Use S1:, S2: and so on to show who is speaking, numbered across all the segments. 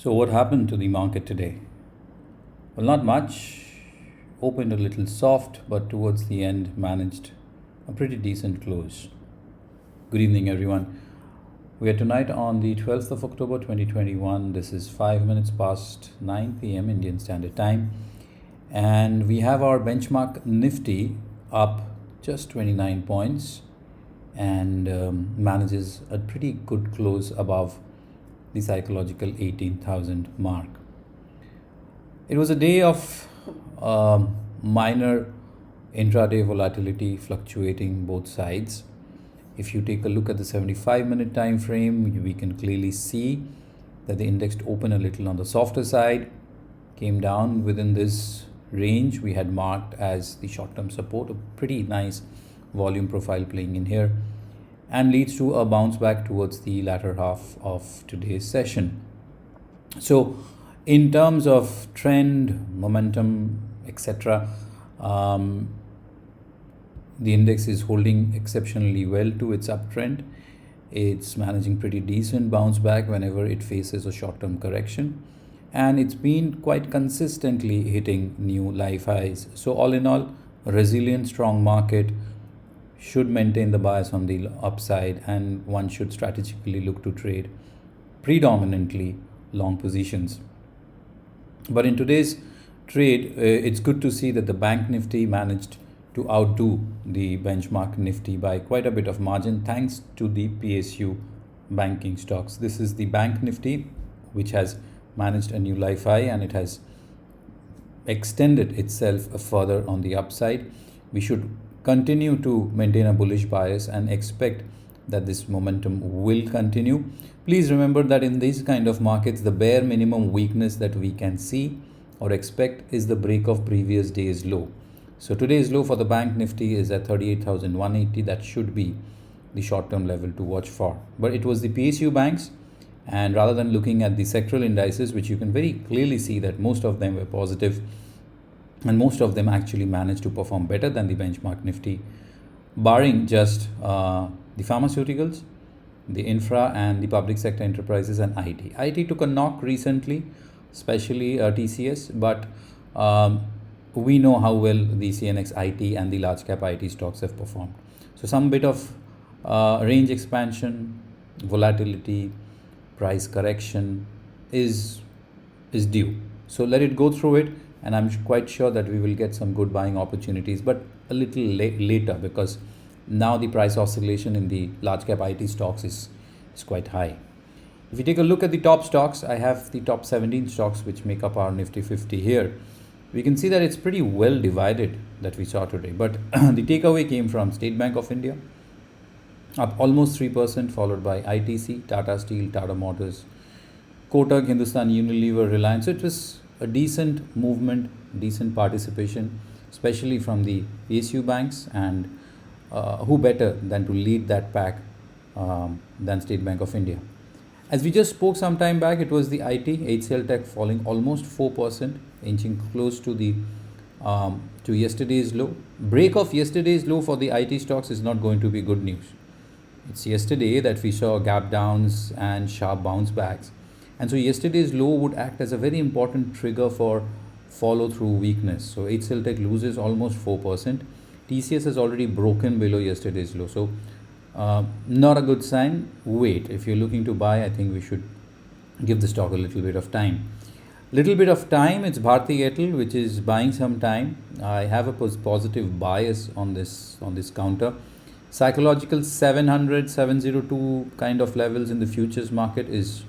S1: So, what happened to the market today? Well, not much. Opened a little soft, but towards the end managed a pretty decent close. Good evening, everyone. We are tonight on the 12th of October 2021. This is 5 minutes past 9 p.m. Indian Standard Time. And we have our benchmark Nifty up just 29 points and manages a pretty good close above the psychological 18,000 mark. It was a day of minor intraday volatility fluctuating both sides. If you take a look at the 75-minute time frame, we can clearly see that the index opened a little on the softer side, came down within this range we had marked as the short-term support, a pretty nice volume profile playing in here, and leads to a bounce back towards the latter half of today's session. So in terms of trend, momentum, etc., the index is holding exceptionally well to its uptrend. It's managing pretty decent bounce back whenever it faces a short-term correction, and it's been quite consistently hitting new life highs. So all in all, a resilient, strong market should maintain the bias on the upside, and one should strategically look to trade predominantly long positions. But in today's trade, it's good to see that the Bank Nifty managed to outdo the benchmark Nifty by quite a bit of margin thanks to the PSU banking stocks. This is the Bank Nifty, which has managed a new life high and it has extended itself further on the upside. We should continue to maintain a bullish bias and expect that this momentum will continue. Please remember that in these kind of markets, the bare minimum weakness that we can see or expect is the break of previous day's low. So today's low for the Bank Nifty is at 38,180. That should be the short-term level to watch for. But it was the PSU banks, and rather than looking at the sectoral indices, which you can very clearly see that most of them were positive and most of them actually managed to perform better than the benchmark Nifty, barring just the pharmaceuticals, the infra and the public sector enterprises and IT. IT took a knock recently, especially TCS, but we know how well the CNX IT and the large cap IT stocks have performed. So some bit of range expansion, volatility, price correction is due. So let it go through it, and I'm quite sure that we will get some good buying opportunities, but a little later, because now the price oscillation in the large cap IT stocks is quite high. If you take a look at the top stocks, I have the top 17 stocks which make up our Nifty 50 here. We can see that it's pretty well divided that we saw today. But the takeaway came from State Bank of India, up almost 3%, followed by ITC, Tata Steel, Tata Motors, Kotak, Hindustan Unilever, Reliance. So it was a decent movement, decent participation, especially from the PSU banks, and who better than to lead that pack than State Bank of India. As we just spoke some time back, it was the IT, HCL Tech falling almost 4%, inching close to the to yesterday's low. Break of yesterday's low for the IT stocks is not going to be good news. It's yesterday that we saw gap downs and sharp bounce backs. And so yesterday's low would act as a very important trigger for follow through weakness. So HCL Tech loses almost 4%. TCS has already broken below yesterday's low. So not a good sign. Wait, if you're looking to buy, I think we should give the stock a little bit of time. Little bit of time, it's Bharti Airtel which is buying some time. I have a positive bias on this counter. Psychological 700, 702 kind of levels in the futures market is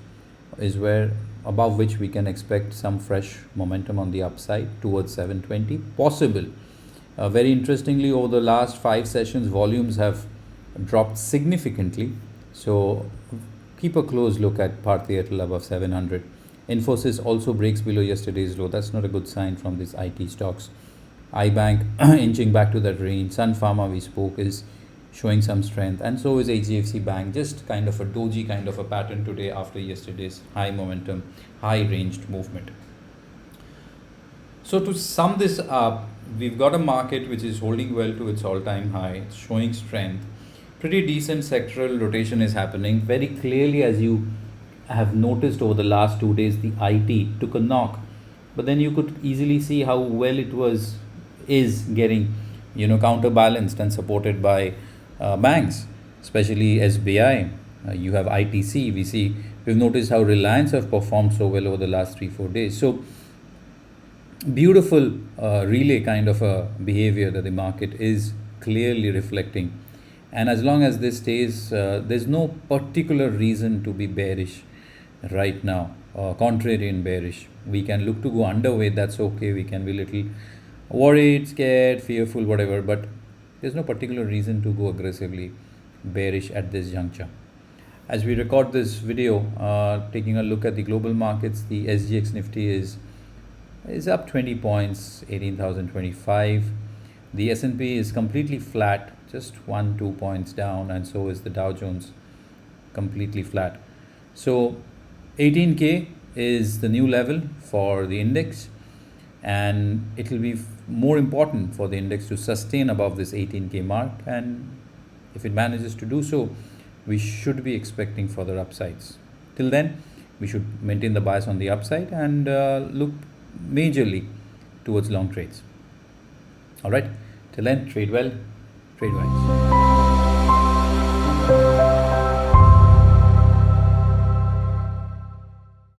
S1: where above which we can expect some fresh momentum on the upside towards 720 possible. Very interestingly, over the last 5 sessions, volumes have dropped significantly. So keep a close look at Bharti Airtel above 700. Infosys also breaks below yesterday's low. That's not a good sign from these IT stocks. iBank inching back to that range. Sun Pharma, we spoke, is showing some strength, and so is HDFC Bank. Just kind of a doji kind of a pattern today after yesterday's high momentum, high ranged movement. So to sum this up, we've got a market which is holding well to its all-time high. It's showing strength. Pretty decent sectoral rotation is happening very clearly. As you have noticed over the last 2 days the IT took a knock, but then you could easily see how well it was is getting counterbalanced and supported by banks, especially SBI. You have ITC. We've noticed how Reliance have performed so well over the last 3 4 days. So beautiful relay kind of a behavior that the market is clearly reflecting. And as long as this stays, there's no particular reason to be bearish right now, contrary and bearish. We can look to go underweight, that's okay. We can be little worried, scared, fearful, whatever, but there's no particular reason to go aggressively bearish at this juncture. As we record this video, taking a look at the global markets, the SGX Nifty is up 20 points, 18,025. The S&P is completely flat, just 1 2 points down, and so is the Dow Jones, completely flat. So 18K is the new level for the index, and it will be more important for the index to sustain above this 18K mark, and if it manages to do so, we should be expecting further upsides. Till then, we should maintain the bias on the upside and look majorly towards long trades. All right, till then, trade well, trade wise.